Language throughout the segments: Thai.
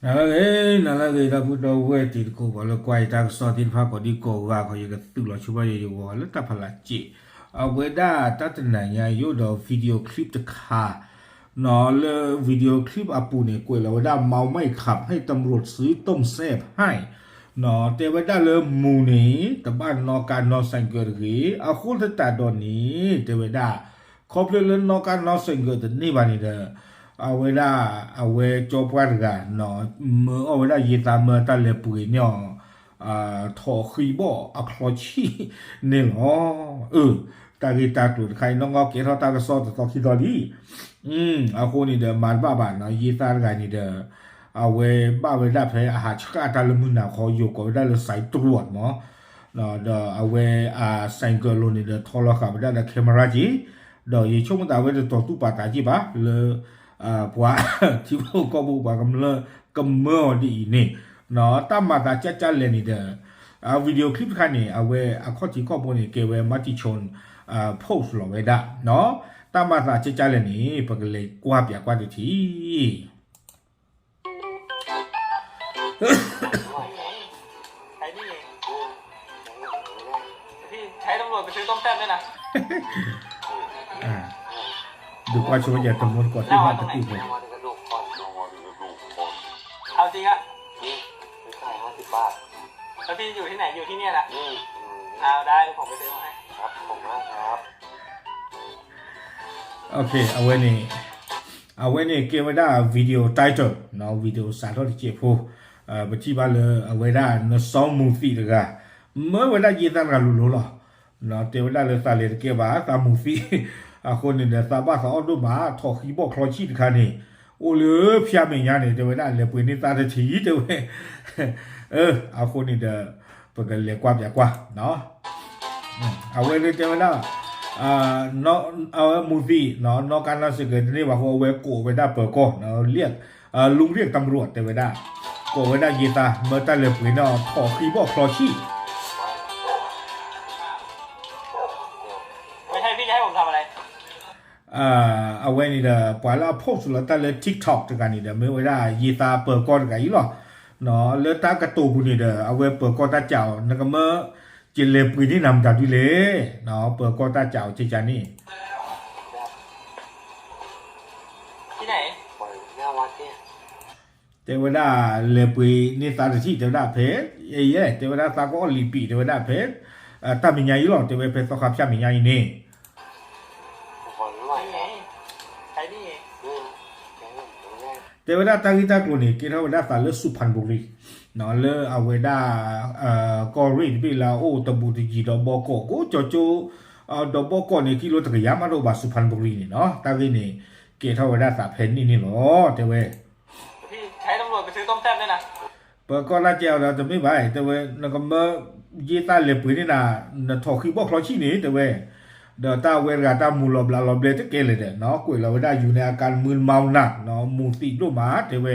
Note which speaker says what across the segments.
Speaker 1: 나라게 나부터 왜 딜고 걸로 과이다 서딘 파고 디고 가고 이거 뚫어 주바에 이거 걸로 따팔랐지 아 왜다 따뜻나냐 요도 비디오 클립 카 nó video clip อาปูเนี่ยกวยแล้วว่าเมาไม่ขับให้ตำรวจซื้อต้มแซ่บให้เนาะแต่ว่าได้เลยมูนี่แต่บ้านนอการนอสังเกตหีเอาคุณแต่ตอนนี้แต่ว่าได้ครบเลยนอการนอสังเกตนี่บ้านนี่เด้อเอาเวลาเอาเวจบวันกันเนาะเมื่อเอาเวลายีตามเมื่อตั้งเลยปุ๋ยเนี่ยถอขีบ่อัคลอชีเนี่ยอ๋อตากีตาตุดใครน้องเอาเกเขาตากระสอบต่อคิดตอนนี้เอาคนนี่เด้อมันบ้าเนาะยีตากันนี่เด้อเอาเวบ้าเวได้เพอาหารชักตาลมุนน่ะขออยู่ก็ได้เลยสายตรวจเนาะเนาะเด้อเอาเวสังเกตลนี่เด้อโทรศัพท์ได้ละแคมราจีเด้อยี่ช่วงตาเวจะต่อตู้ปาตาจีบะเลยผัวที่พวกก็บอกว่ากำลังกำเมื่อดีนี่เนาะตามมาตาจ้าเลยนี่เด้อวิดีโอคลิปคันนี้เอาเวข้อที่ข้อมูลนี่เกเวมัติชนโพสต์ลงไว้ได้เนาะตามมาตาจ้าเลยนี่ปกเลยกว่าเปียกว่าที
Speaker 2: ใช้นี่เองพี่ใช้ตำรวจไปซื้อต้มแซ่บด้วยนะ
Speaker 1: ดูว่าช่วยอย่าตำรวจกว่าที่มาตะกี้ผม
Speaker 2: เอาจริงอะ
Speaker 3: นี่ไม่ขาย50 บาท
Speaker 2: แล้วพี่อยู่ที่ไหนอยู่ที่เนี่ยนะเอาได้ผมไปซื้อมาให้
Speaker 3: ครับผมมากครับ
Speaker 1: โอเคเอาไว้นี่เก็บไว้ได้วิดีโอไทเทลเนาะวิดีโอสาธิตที่เจ็บผู้บัญชีบ้านเลยเอาไว้ได้เนาะซองมูฟี่เลยกันเมื่อเวลายีตั้งกันรู้หรอเนาะเดี๋ยวเวลาเลยสาเลยเก็บไว้ตามมูฟี่คนนี่เนี่ยสาบ้าสาวดูมาถอดคีย์บอร์ดคลอชีดคันนี่โอ้เลยพี่อามีอย่างนี้เดี๋ยวเวลาเลยปืนนี่ตาจะถีเดี๋ยวเอาคนนี่เดี๋ยวเปิดกันเรียกกว่าอย่างกว่าเนาะเอาไว้เลยเดี๋ยวเวลาเนาะเอามูฟี่เนาะนอกการเราสึกเกิดนี่ว่าเขาเอาไว้โกไว้ได้เปิดก็เนาะเรียกลุงเรียกตำรวจเดี๋ยวเวลาโกไว้ได้ยีตาเมื่อตาเลยปืนเนาะถอดคีย์บอร์ดคลอชีด
Speaker 2: ไม่ใช่พี่จะให้ผมทำอะไร
Speaker 1: เอาไว้นี่เด้อปล่อยแล้วโพสต์แล้วแต่เลย TikTok จังกันนี่เด้อไม่ไว้ได้ยีตาเปิดก่อนกันอีหรอเนาะเลือตากระตูบุนี่เด้อเอาไว้เปิดก่อนตาเจ้านั่นก็เมื่อจิเลปุยนี่นำจากดิเลเนาะเปิดก่อนตาเจ้าจิจานี่
Speaker 2: ที่ไหน
Speaker 3: ปล่อยหน้าวัดเนี่ย
Speaker 1: เทวดาเลปุยนี่ตาที่เทวดาเพชเอ้ยเทวดาตาก็ลีปีเทวดาเพชตามีญาอีหรอเทวดาเพชสักครับชามีญาอีนี่
Speaker 2: ใช้นี่เอง
Speaker 1: เทวดาตากิตากลุ่นนี่กินเทวดาสารเลสุพรรณบุรีเนาะเลเอาไว้ได้กอริบิลาโอตบูติจีดอกบอกโกโจโจดอกบอกนี่กิโลตะกยามาโรบาสุพรรณบุรีนี่เนาะตากินี่เกเทวดาสาเพนนี่หรอเทเว
Speaker 2: พี่ใช้ตำรวจไปซื้อต้มแซ่บด้วยนะ
Speaker 1: เปิดก็ลาเจ้าแล้วจะไม่ไหวเทเวนั่นก็เมื่อยีตาเล็บปืนนี่นะถอดขี้บอกคลอชีนี่เทเวเดี๋ยวตาเวรกาตามูลบลาลบเลตเกเลยเด้เนาะกุยเราได้อยู่ในอาการมึนเมาหนักเนาะมูติโลมาเทเว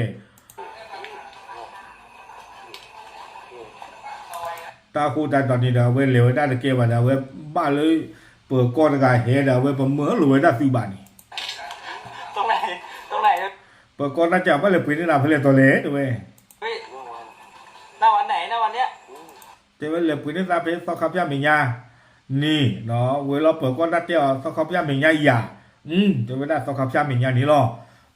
Speaker 1: ตาคูตาตอนนี้เด้เวเหลวได้ตะเกว่าเด้เวบ้าเลยเปิดก้อนกายเฮเด้เวประเมินรวยได้ฟีบานี่
Speaker 2: ตรงไหน
Speaker 1: เปิดก้อนน่าจะว่าเลยปีนี้น่ะเพิ่นเลยตัวเล็กเด้เว
Speaker 2: เฮ้ยหน้าวันไหนหน้าวันเนี้ย
Speaker 1: เทเวเลยปีนี้ตาเพสักครับยามีญานี่เนาะเวลาเปิดก้อนนัดเดียวสักครับยามีญาอีหยาเทเวได้สักครับยามีญานี่หรอ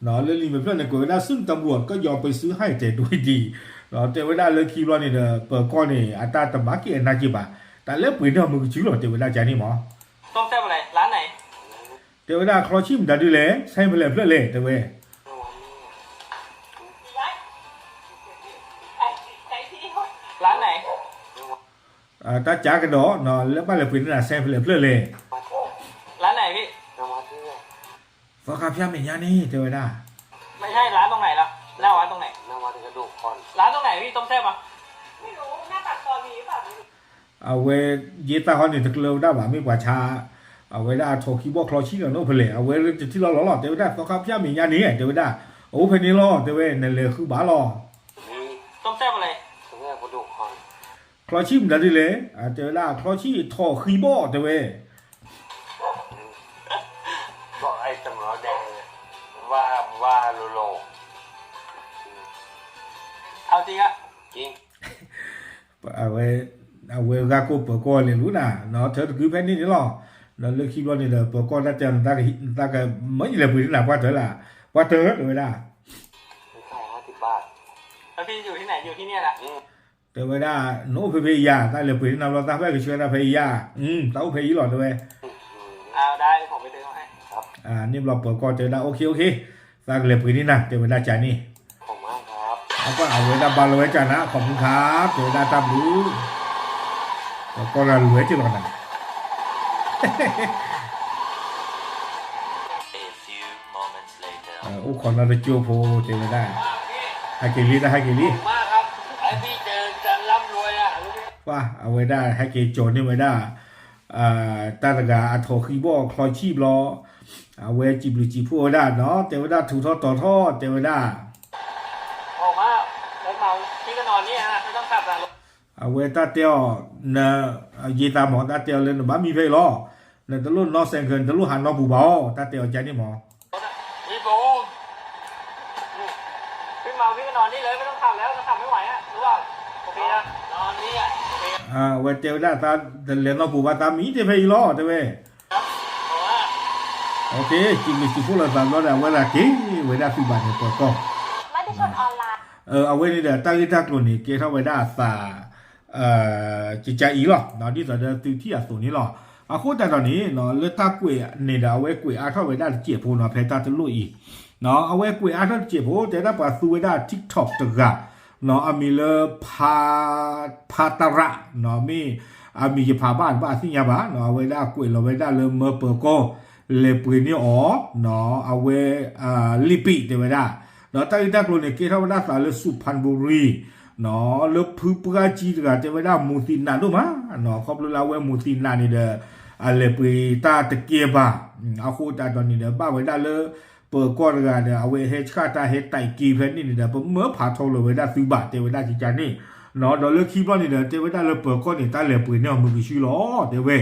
Speaker 1: เนาะเรื่องนี้เพื่อนในกลุ่มได้ซึ่งตำรวจก็ยอมไปซื้อให้แต่ด้วยดีเนาะเทเวได้เลยคิดว่านี่เด้อเปิดก้อนนี่อัตราตบากินาจิบะแต่เล็บปีนี้มันก็ชื่อหรอเทเวได้ใจนี่หมอ
Speaker 2: ต้มแซ่บอะไรร้านไหน
Speaker 1: เทเวได้ครอชิมดัดดิเลยใช้ไปเลยเพื่อเลยเทเว
Speaker 2: ร้านไหน
Speaker 1: ตาจากระดอเนาะแล้วบ้านเลยปีนี้น่ะใช้ไปเลยเพื่อเลย
Speaker 2: ร้านไหนพี่
Speaker 3: หน้าวัดเนี่ย
Speaker 1: สักครับยามีญานี่เทเวได้
Speaker 2: ไม่ใช่ร้านตรงไหนล่ะหน้าวัดตรงไหน
Speaker 3: หน้าวัดกระดูกอ่อน
Speaker 2: ร้านตรงไหนพี่ต้มแซ่บอ่ะไม่รู้หน้าปากซอยมีหรือเปล่า
Speaker 1: เอาไว้ยีตาเขาเนี่ยตะเกียบได้บ่าไม่กว่าชาเอาไว้ได้โทคีบอกคลอชีแล้วโน้เพลเอาไว้ที่เราหล่อเดี๋ยวได้สักครับยามีญานี่เดี๋ยวได้โอ้เพนี่ล่อเดี๋ยวนั่นเลยคือบาล่อ
Speaker 2: ต้มแซ่บอะไร
Speaker 3: ต้มแซ่บกระดูกอ่อน
Speaker 1: คลอชีมันได้เลยเดี๋ยวได้คลอชีโทคีบอกเดี๋ยว
Speaker 3: บอกไอ้ตำรวจแดงว่าโล
Speaker 2: เอาจริงอะ
Speaker 3: จริง
Speaker 1: เอาไว้กาโกเปิดก่อนเลยรู้นะเนาะเธอคือแผ่นนี้นี่หรอแล้วเลือกคิดว่านี่เด้อเปิดก่อนถ้าเจอตาก็ไม่เลยปืนหนักว่าเธอล่ะว่าเธอเดี๋ยวไม่ได้
Speaker 3: ไม่ขาย50 บาท
Speaker 2: แล้วพี่อยู่ที่ไหนอยู่ที่เนี่ยแหละ
Speaker 1: เดี๋ยวไม่ได้โน้เพย์ยาตาเลยปืนนำเราตาไปก็ช่วยนะเพย์ยาเต้าเพย์หลอดด้วย
Speaker 2: เอาได้ผมไปซื้อมาให้
Speaker 1: นี่เราเปิดก่อนเจอได้โอเคตาเลยปืนนี่นะเดี๋ยวไม่ได้จ่ายนี่
Speaker 3: ขอบมากครับ
Speaker 1: เอาก็เอาไว้ดับบาลไว้จ้านะขอบคุณครับเดี๋ยวได้ตามรู้แล้วก็เรารวยจริงหรอกนะ
Speaker 4: A few moments later.
Speaker 1: โอ้คนเราจะจูโพเจอไม่ได้ให้เกลีได้ให้เกลี
Speaker 2: มากครับไอพี่เจอจะร่ำรวยอะรู้ไหม
Speaker 1: ว่าเอาไว้ได้ให้เกโจนี่ไว้ได้ตาตะกาอัทโทคีบอคลอยชีบรอเอาไว้จีบหรือจีพูได้เนาะเจอไม่ได้ถูกทอดต่อทอดเจอไม่ได้
Speaker 2: ออกมาแล้วเมาพี่ก็นอนนี่ฮะไม่ต้องขับหลังรถ
Speaker 1: เอาไว้ตาเตียวนะยีตาหมอตาเตียวเลยนะบ้ามีเพลรอเนี่ยตะลุ่นนอเซนเกินตะลุ่นหันนอบูบอตาเตียวใจนี่หมอ
Speaker 2: พี่โบพี่เมาพี่ก็นอนนี่เลยไม่ต้องขับแล้วจะขับไม่ไหวอะรู้เปล่าโอเคนะนอนนี่อะโอเค
Speaker 1: ไว้เจอได้ตาเรียนนอบูบาตามีเทเพลรอเทเว
Speaker 2: ครับเพราะว่า
Speaker 1: โอเคจีบหรือจีพูเราตามรอได้เวลาเก๋ไว้ได้ฟิบันเนี่ยตัวก็
Speaker 5: ไม่ได้ชนออนไลน์
Speaker 1: เอาไว้นี่เดี๋ยวตั้งที่ทักตัวนี้เกี่ยวกับไว้ได้สาจิตใจอีหรอเนาะที่จะเดินตีที่ส่วนนี้หรอအခုတတော်နေနော်လက်တကွေနေတာဝဲကွေအားထောက်ဝဲတာကြည့်ဖို့နော်ဖေတာတလို့ဤနော်အဝဲကွေအားထောက်ကြည့်ဖို့တဲ့တာပါသူဝဲတာ TikTok တကနော်အမီလဖာတရနော်မီအမီဖာဘာဘာစညာဘာနော်ဝဲတာကွေလဝဲတာလမပကောလေပွေနီအောနော်အဝဲလီပီတဲ့ဝဲတာနော်တိုက်တက်လို့နေကေထောက်ဝဲတာစာလစုဖန်ဘူရီနော်လဖူပကကြီးတကတဲ့ဝဲတာမူစီနာလို့မနော်ခေါပလလာဝဲမူစီနာနေတဲ့อะไรไปตาตะเกียบเอาโคตาตอนนี้เด้อบ้าไว้ได้เลยเปิดก้อนกันเด้อเอาไว้เฮ็ดค่าตาเฮ็ดไตกีเพิ่นนี่เด้อเมื่อผ่าทองเลยไว้ได้ซื้อบาทเตไว้ได้จิจานี่เนาะดอลเลอร์คีบนี่เด้อเตไว้ได้เลยเปิดก้อนนี่ตาเลยปืนเนี่ยมือชื่อล้อเด้อเว้ย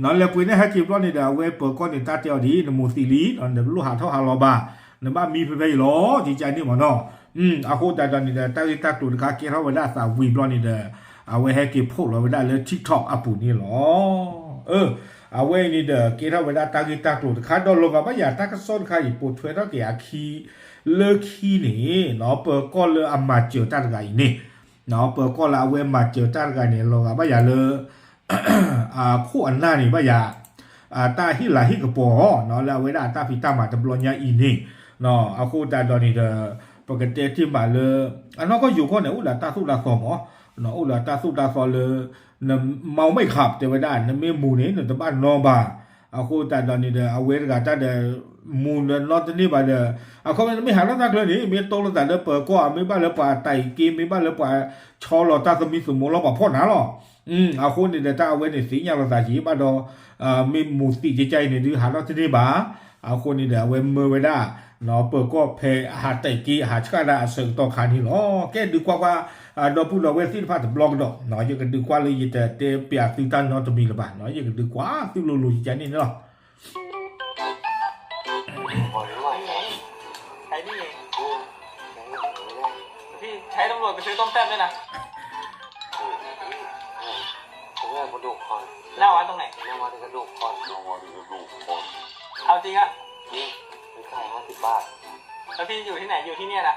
Speaker 1: เนาะเลยปืนเนี่ยให้คีบนี่เด้อเอาไว้เปิดก้อนนี่ตาเตียวดีนโมซีลีเนาะลูกหาเท่าหาลอบาเนาะบ้ามีเพิ่นล้อจิจานี่หมอเนาะเอาโคตาตอนนี้เด้อตาตาตัวกาเกเฮาไว้ได้สาวีบลนี่เด้อเอาไว้ให้เก็บพวกเราไว้ได้เลย TikTok อ่ะปุ่นนี่ล้อเอาไว้นี่เด้อเกี่ยวกับเวลาตากิตาตุดขาดอลงกับว่าอย่าตากซ้อนใครปวดถ้วยเท่าแก่คีเลิกคีนี่เนาะเปิดก้อนเลยอามาเจอตาไก่นี่เนาะเปิดก้อนละเว้มาเจอตาไก่นี่ลงกับว่าอย่าเลยคู่อันหน้านี่ว่าอย่าตาฮิลาฮิกปอเนาะแล้วเวลาตาพิตามาตะบลอนยาอีนี่เนาะเอาคู่ตาดอนี่เด้อปกติที่มาเลยอันนั้นก็อยู่ข้อไหนอุลาตาสุดาสอมอ๋อเนาะอุลาตาสุดาสอเลยนเมาไม่ขับแต่ว่าได้นเมมูนี่นตบ้านนอบาเอาโคตาตอนนี้เด้อเอาเวรกาตาเด้อมูนนอตนี่บาเด้อเอาเขาไม่หาแล้วตาเลยนี่มีโตแล้วแต่เด้อเปิดก็มีบ้านแล้วป่าไต่กีมีบ้านแล้วป่าชอลอตาสมิสมุลป่าพ่อหนาหรอเอาคนนี่เด้อตาเอาเวนี่สิญญาลตาจีบ้านดอมีมูติใจนี่ดื้อหาแล้วที่นี่บาเอาคนนี่เด้อเวมือไว้ได้เนาะเปิดก็เพหาไต่กีหาชกาดาเสงต่อขานี่หรอแกดีกว่าดอพูดเราเวสิพาตบล็อกดอกเนาะยังกันดีกว่าเลยแต่เตเปียติตันเนาะจะมีละบาเนาะยังกันดีกว่าติลุๆจันนี่เนาะ
Speaker 3: ขอไม่ไหว
Speaker 2: ไงใช้นี่เอง
Speaker 3: ไม่ได้
Speaker 2: พี่ใช้ตำรวจไปซื้อต้มแซ่บด้วยนะ
Speaker 3: ผมเนี่ยกระดูกอ่อน
Speaker 2: หน้าวัดตรงไหน
Speaker 3: หน้าวัดกระดูกอ่อน
Speaker 2: เอาจริงอะ
Speaker 3: จริงไม่ขาย50 บาท
Speaker 2: แล้วพี่อยู่ที่ไหนอยู่ที่เนี่ยแหละ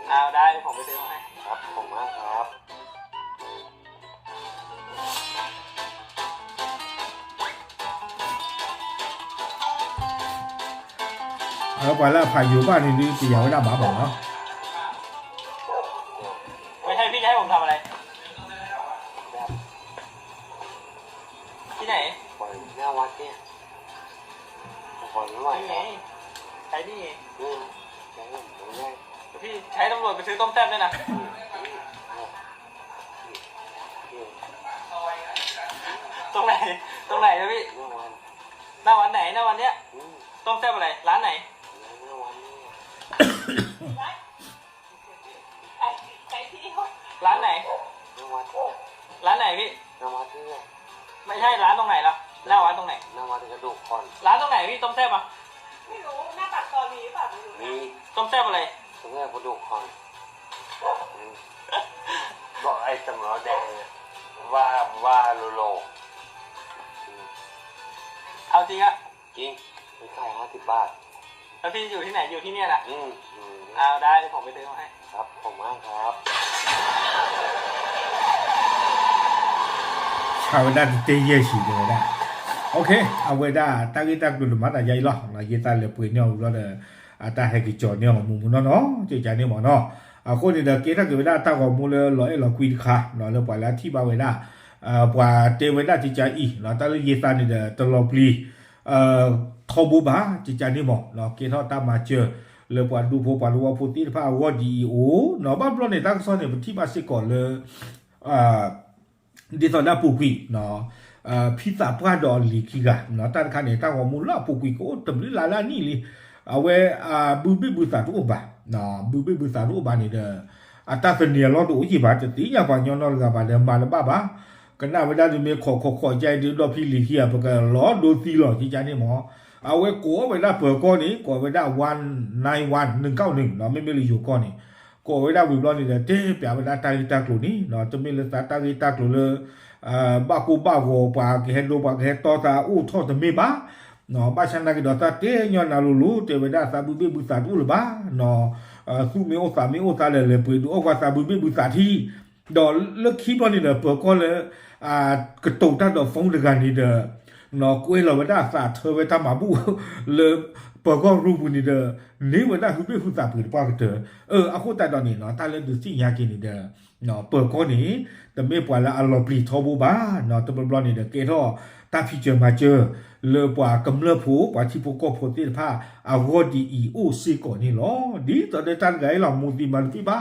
Speaker 3: เอา
Speaker 2: เอาได้ผมไปซื้อมาให้
Speaker 3: ครับขอบมากครับ
Speaker 1: ไปแล้วพายุบ้านนี่ตีเอาไว้ได้หมาบอกเนาะ
Speaker 2: ไม่ใช่พี่จะให้ผมทำอะไรที่ไหน
Speaker 3: ปล่อยหน้าวัดเนี่ยขอไม่ไหว
Speaker 2: นี่ไงใช้นี่เอง
Speaker 3: ใช้ผมไม่ได้
Speaker 2: พี่ใช้ตำรวจไปซื้อต้มแซ่บด้วยนะตรงไหนตรงไหนนะพี่
Speaker 3: หน้าวัด
Speaker 2: หน้าวันไหนหน้าวันเนี้ยต้มแซ่บอะไรร้านไหน
Speaker 3: หน้าวัดเนี่ย
Speaker 2: ร้านไหน
Speaker 3: หน้าวัด
Speaker 2: ร้านไหนพี่
Speaker 3: หน้าวัดเนี่ย
Speaker 2: ไม่ใช่ร้านตรงไหนล่ะหน้าวัดตรงไหน
Speaker 3: หน้าวัดกระดูกอ่อน
Speaker 2: ร้านตรงไหนพี่ต้มแซ่บอ่ะ
Speaker 5: ไม่รู้หน้าปากซอยมีหรือเปล่าไม่รู้
Speaker 3: มี
Speaker 2: ต้มแซ่บอะไร
Speaker 3: ผมเนี่ยกระดูกอ่อน บอกไอ้ตำรวจแดงเนี่ยว่าโล
Speaker 2: เอาจริงอะ
Speaker 3: จริงไม่ขาย50 บาท
Speaker 2: แล้วพี่อยู่ที่ไหนอยู่ที่เนี่ยแหละ
Speaker 3: อืม
Speaker 2: เอาได้เดี๋ยวผมไปซื้อมาให้
Speaker 3: ครับผมมากครับ
Speaker 1: ชาวด้านเตยရှိတယ်ဒါโอเคအဝေဒတာဂီတက်လို့မတာရိုင်လောနာယေတာလေပွေညောလို့တဲ့အတာဟဲကီချောညောမူမနော်ကြည်ကြနေမနော်အခုနေတဲ့ကေတာကေဝဒတာကောမူလေလောကွီခါနော်လောပွာလာတိပါဝေဒပွာတေဝဒတိချာဤနော်တာလေယေတာနေတဲ့တလောပလီထောဘူဘာကြည်ကြနေမနော်ကေထောတာမချေleပွာဒူဖိုပွာလောဖိုတိဖာဝဒီအိုနော်ဘာဘလောနေတာဆောနေပတိပါစစ်ကောလေဒီတော့နာပူကွီနော်พิซซ่าปลาดอลลีคิกะเนาะตันคันเนี่ยตั้งว่ามูลปุกุยโกตมลิลาลานี่ลิเอาไว้บูบิบูซาตุบะเนาะบูบิบูซาตุบะนี่เด้อตาเสนียลอดูอีบาจะติญาบาญอนอลกะบาเดมาลบะบะกะนาเวดาดิเมขอใจดิดอพี่ลิเฮียปะกะลอดูซีลอจิจานี่หมอเอาไว้โกเวดาเปิดก้อนี่โกเวดา191 191เนาะไม่มีลิอยู่ก้อนี่โกเวดาวิบลอนี่เด้อเตเปียเวดาตาลิตากลุนี่เนาะตะมิลตาตาลิตากลุเลบากูบาโวปาเกโดปาเกตอตาอูทอตเมบาเนาะบาชันนากิดอตาเตญอนาลูเตเวดาซาบุเบบุซาตุลบาเนาะซูเมโอซาเมโอซาเลปุยดูออกว่าซาบุเบบุซาทีดอเลิกคิดว่านี่เด้อเปิดก็เลยกระตุกตาดอฟงเดกันนี่เด้อเนาะกุยเราเวดาซาเธอเวทามาบุเลยเปิดก็รูปุนี่เด้อนี่เวดาคือเบบุซาปุยปากเด้ออะคูตาดอนี่เนาะตาเลดูสิยากินนี่เด้อเนาะเปิดก็นี่แต่ไม่ปล่อยละอารมณ์ปลีทอบูบ้าเนาะตัวบอลนี่เด็กเกทอตาพี่เจอมาเจอเลปว่ากำเริบผูกว่าที่พวกก็พติผ้าอาวดีอีอูซีก่อนนี่หรอดีตอนเดตันไงเรามูติมันที่บ้า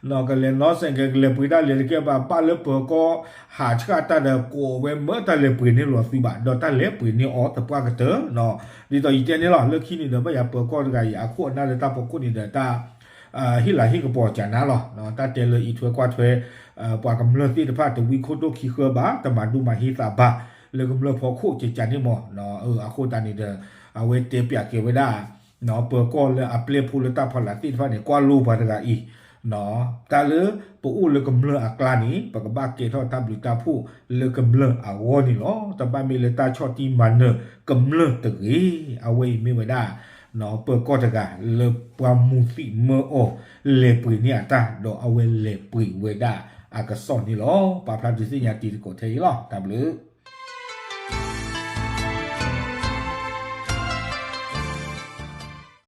Speaker 1: เนาะกันเลยเนาะเซงกันเลยปุยได้เลยแกบ้าป้าเลเปอก็หาชาตาเดโกเวเมื่อตาเลปุยนี่หรอสิบ้าดอตาเลปุยนี่อ๋อแต่ป้าก็เตอเนาะดีต่ออีเจนี่หรอเลิกขี้นี่เด้อไม่อยากเปอก็ไงอยากขวดนั่นเลยตาปกนี่เด้อตาฮิลาฮิกปอจานะหรอเนาะตาเจเลยอีถวยกว่าถวยปากำเลิศที่พาตวิโคโตคิเคบาตมาดูมาฮิซาบะเลยกำเลิศพอคู่จิจันนี่หมอเนาะอะโคตานี่เด้อเวเตเปียเกเวดาเนาะเปิดก้อนเลยอัปเลพูลตาพลัดที่พาเนี่ยกว่ารูปาตกาอีเนาะตาเลปูอูเลยกำเลิศอักลานี่ปากบาเกทอตาบลิตาผู้เลยกำเลิศอาวนี่เนาะตาบามีเลยตาชอตีมันเนกำเลิศตะกีเอาไว้ไม่เวดาเนาะเปิดก้อนตะกาเลยปามูสิเมอโอเลปุยเนี่ยตาดอกเอาไว้เลปุยเวดาอากาศนี่หรอปาพลาดิสิญาติโกเทยหรอตามเลย